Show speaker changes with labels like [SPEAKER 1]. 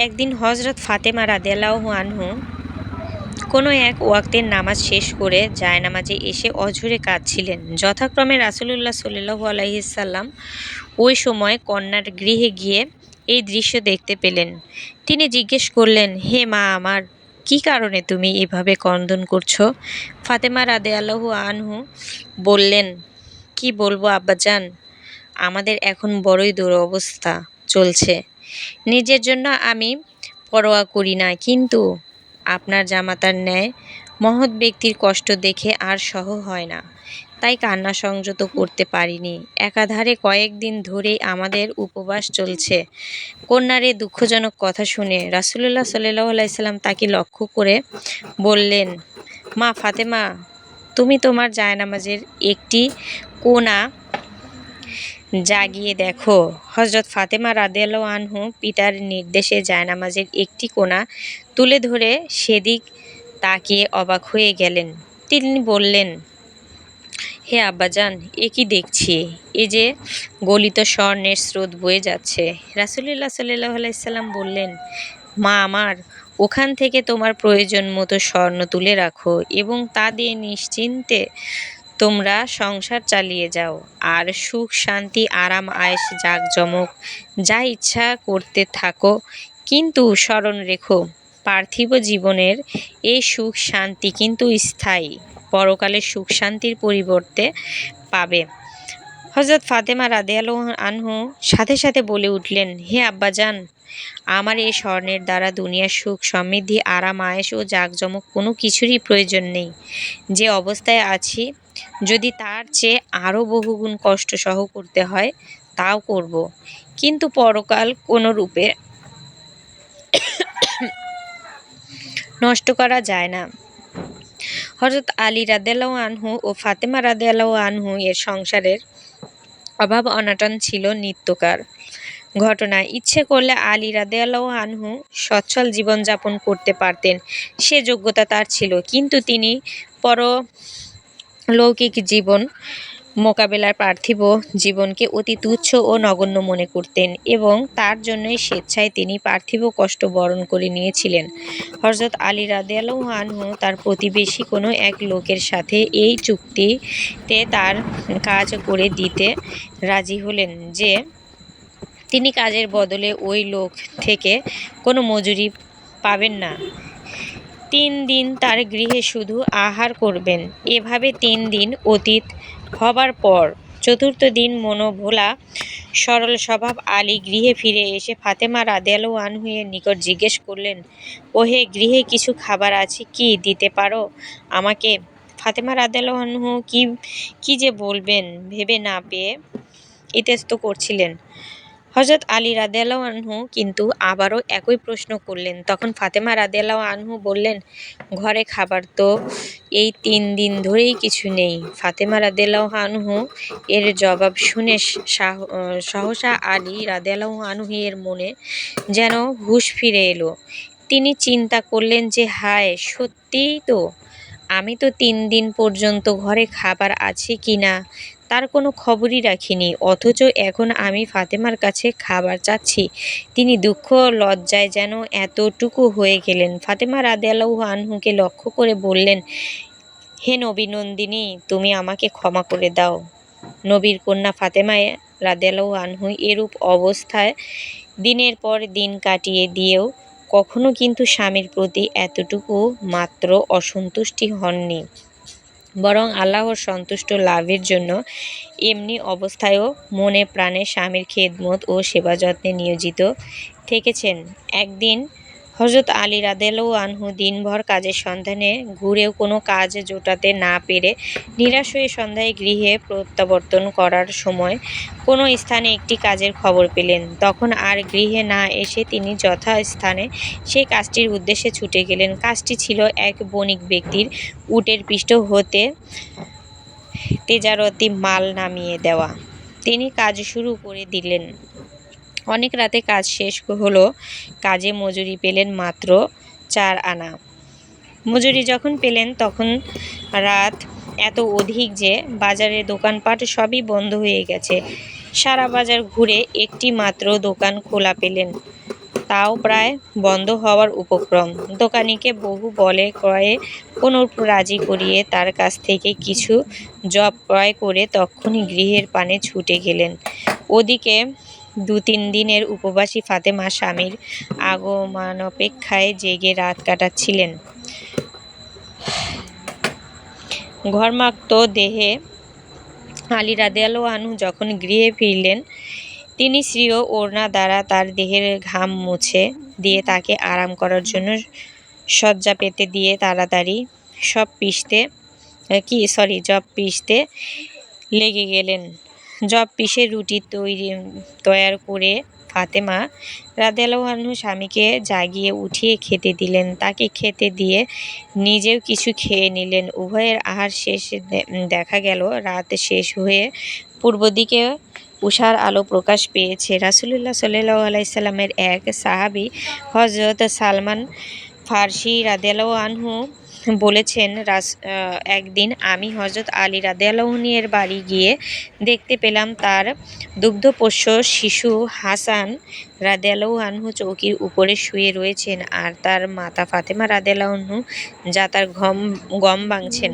[SPEAKER 1] একদিন হযরত ফাতেমা রাদিয়াল্লাহু আনহু কোনো এক ওয়াক্তের নামাজ শেষ করে জায়নামাজে এসে অঝোরে কাঁদছিলেন। যথাক্রমে রাসূলুল্লাহ সাল্লাল্লাহু আলাইহি সাল্লাম ওই সময় কন্যার গৃহে গিয়ে এই দৃশ্য দেখতে পেলেন। তিনি জিজ্ঞেস করলেন, হে মা আমার, কী কারণে তুমি এভাবে ক্রন্দন করছো? ফাতেমা রাদিয়াল্লাহু আনহু বললেন, কি বলবো আব্বাজান, আমাদের এখন বড়ই দুরবস্থা চলছে। নিজের জন্য আমি পরোয়া করি না, কিন্তু আপনার জামাতার ন্যায় মহৎ ব্যক্তির কষ্ট দেখে আর সহ্য হয় না, তাই কান্না সংযত করতে পারিনি। একাধারে কয়েকদিন ধরেই আমাদের উপবাস চলছে। কন্যার এ দুঃখজনক কথা শুনে রাসূলুল্লাহ সাল্লাল্লাহু আলাইহি সাল্লাম তাকে লক্ষ্য করে বললেন, মা ফাতেমা, তুমি তোমার জায়নামাজের একটি কোণা জাগিয়ে দেখো। হযরত ফাতেমা রাদিয়াল্লাহু আনহু পিতার নির্দেশে জায়নামাজের একটি কোণা তুলে ধরে সেদিক তাকিয়ে অবাক হয়ে গেলেন। তিনি বললেন, হে আব্বাজান, এ কি দেখছি? এ যে গলিত স্বর্ণের স্রোত বয়ে যাচ্ছে। রাসূলুল্লাহ সাল্লাল্লাহু আলাইহি সাল্লাম বললেন, মা আমার, ওখান থেকে তোমার প্রয়োজন মতো স্বর্ণ তুলে রাখো এবং তা দিয়ে নিশ্চিন্তে তোমরা সংসার চালিয়ে যাও, আর সুখ শান্তি আরাম আয়েশ জাঁকজমক যা ইচ্ছা করতে থাকো, কিন্তু স্মরণ রেখো, পার্থিব জীবনের এই সুখ শান্তি কিন্তু স্থায়ী, পরকালের সুখ শান্তির পরিবর্তে পাবে। হযরত ফাতেমা রাদিয়াল্লাহু আনহু সাথে সাথে বলে উঠলেন, হে আব্বাজান, আমার এই স্বর্ণের দ্বারা দুনিয়ার সুখ সমৃদ্ধি আরাম আয়েশ ও জাঁকজমক কোনো কিছুরই প্রয়োজন নেই। যে অবস্থায় আছি, যদি তার চেয়ে আরও বহুগুণ কষ্ট সহ করতে হয় তাও করব, কিন্তু পরকাল কোনো রূপে নষ্ট করা যায় না। হযরত আলী রাদিয়াল্লাহু আনহু ও ফাতেমা রাদিয়াল্লাহু আনহু এর সংসারের অভাব অনটন ছিল নিত্যকার ঘটনা। ইচ্ছে করলে আলী রাদিয়াল্লাহু আনহু সচ্ছল জীবনযাপন করতে পারতেন, সে যোগ্যতা তার ছিল, কিন্তু তিনি পরলৌকিক জীবন মোকাবেলার পার্থিব জীবনকে অতি তুচ্ছ ও নগণ্য মনে করতেন, এবং তার জন্যই স্বেচ্ছায় তিনি পার্থিব কষ্ট বরণ করে নিয়েছিলেন। হযরত আলী রাদিয়াল্লাহু আনহু তার প্রতিবেশী কোনো এক লোকের সাথে এই চুক্তিতে তার কাজ করে দিতে রাজি হলেন যে তিনি কাজের বদলে ওই লোক থেকে কোনো মজুরি পাবেন না। 3 দিন তার গৃহে শুধু আহার করবেন। এভাবে 3 দিন অতীত হবার পর 4র্থ দিন মনোভোলা সরল স্বভাব আলী গৃহে ফিরে এসে ফাতেমা রাদিয়াল্লাহু আনহু এর নিকট জিজ্ঞেস করলেন, ওহে, গৃহে কিছু খাবার আছে কি, দিতে পারো আমাকে? ফাতেমা রাদিয়াল্লাহু আনহু কি যে বলবেন ভেবে না পেয়ে ইতস্তত করছিলেন। হযরত আলী রাদিয়াল্লাহু আনহু কিন্তু আবারও একই প্রশ্ন করলেন। তখন ফাতেমা রাদিয়াল্লাহু আনহু বললেন, ঘরে খাবার তো এই 3 দিন ধরেই কিছু নেই। ফাতেমা রাদিয়াল্লাহু আনহু এর জবাব শুনে সহসা আলী রাদিয়াল্লাহু আনহু এর মনে যেন হুঁশ ফিরে এলো। তিনি চিন্তা করলেন যে, হায়, সত্যিই তো, আমি তো 3 দিন পর্যন্ত ঘরে খাবার আছে কিনা তার কোনো খবরই রাখিনি, অথচ এখন আমি ফাতেমার কাছে খাবার চাচ্ছি। তিনি দুঃখ লজ্জায় যেন এতটুকু হয়ে গেলেন। ফাতেমা রাদিয়াল্লাহু আনহুকে লক্ষ্য করে বললেন, হে নবী নন্দিনী, তুমি আমাকে ক্ষমা করে দাও। নবীর কন্যা ফাতেমা রাদিয়াল্লাহু আনহু এরূপ অবস্থায় দিনের পর দিন কাটিয়ে দিয়েও কখনো কিন্তু স্বামীর প্রতি এতটুকু মাত্র অসন্তুষ্টি হননি, বরং আল্লাহর সন্তুষ্ট লাভের জন্য এমনি অবস্থায়ও মনে প্রাণে স্বামীর খেদমত ও সেবা যত্নে নিয়োজিত থেকেছেন। একদিন হযরত আলী রাদিয়াল্লাহু আনহু দিনভর কাজের সন্ধানে ঘুরেও কোনো কাজ জোটাতে না পেরে নিরাশ হয়ে সন্ধ্যায় গৃহে প্রত্যাবর্তন করার সময় কোনো স্থানে একটি কাজের খবর পেলেন। তখন আর গৃহে না এসে তিনি যথাস্থানে সেই কাজটির উদ্দেশ্যে ছুটে গেলেন। কাজটি ছিল এক বণিক ব্যক্তির উটের পৃষ্ঠ হতে তেজারতি মাল নামিয়ে দেওয়া। তিনি কাজ শুরু করে দিলেন। অনেক রাতে কাজ শেষ হলো। কাজে মজুরি পেলেন মাত্র 4 আনা। মজুরি যখন পেলেন তখন রাত এত অধিক যে বাজারের দোকানপাট সবই বন্ধ হয়ে গেছে। সারা বাজার ঘুরে একটি মাত্র দোকান খোলা পেলেন। তাও প্রায় বন্ধ হওয়ার উপক্রম। দোকানিকে বহু বলে ক্রয়ে পুনঃ রাজি করিয়ে তার কাছ থেকে কিছু জব ক্রয় করে তক্ষুনি গৃহের পানে ছুটে গেলেন। ওদিকে 2-3 দিনের উপবাসী ফাতেমা স্বামীর আগমনাপেক্ষায় জেগে রাত কাটাচ্ছিলেন। ঘর্মাক্ত দেহে আলী রাদিয়াল্লাহু আনহু যখন গৃহে ফিরলেন, তিনি স্ত্রীয় ওড়না দ্বারা তার দেহের ঘাম মুছে দিয়ে তাকে আরাম করার জন্য শয্যা পেতে দিয়ে তাড়াতাড়ি জব পিষতে লেগে গেলেন। জব পিষে রুটি তৈয়ার করে ফাতেমা রাদিয়াল্লাহু আনহু স্বামীকে জাগিয়ে উঠিয়ে খেতে দিলেন। তাকে খেতে দিয়ে নিজেও কিছু খেয়ে নিলেন। উভয়ের আহার শেষে দেখা গেল রাত শেষ হয়ে পূর্ব দিকে উষার আলো প্রকাশ পেয়েছে। রাসূলুল্লাহ সাল্লাল্লাহু আলাইহি সাল্লামের এক সাহাবী হযরত সালমান ফারসি রাদিয়াল্লাহু আনহু বলেছেন, একদিন আমি হযরত আলী রাদিয়াল্লাহু এর বাড়ি গিয়ে দেখতে পেলাম তার দুগ্ধপোষ্য শিশু হাসান রাদিয়াল্লাহু আনহু চৌকির উপরে শুয়ে রয়েছেন আর তার মাতা ফাতেমা রাদিয়াল্লাহু আনহু জাতার গম ভাঙছেন।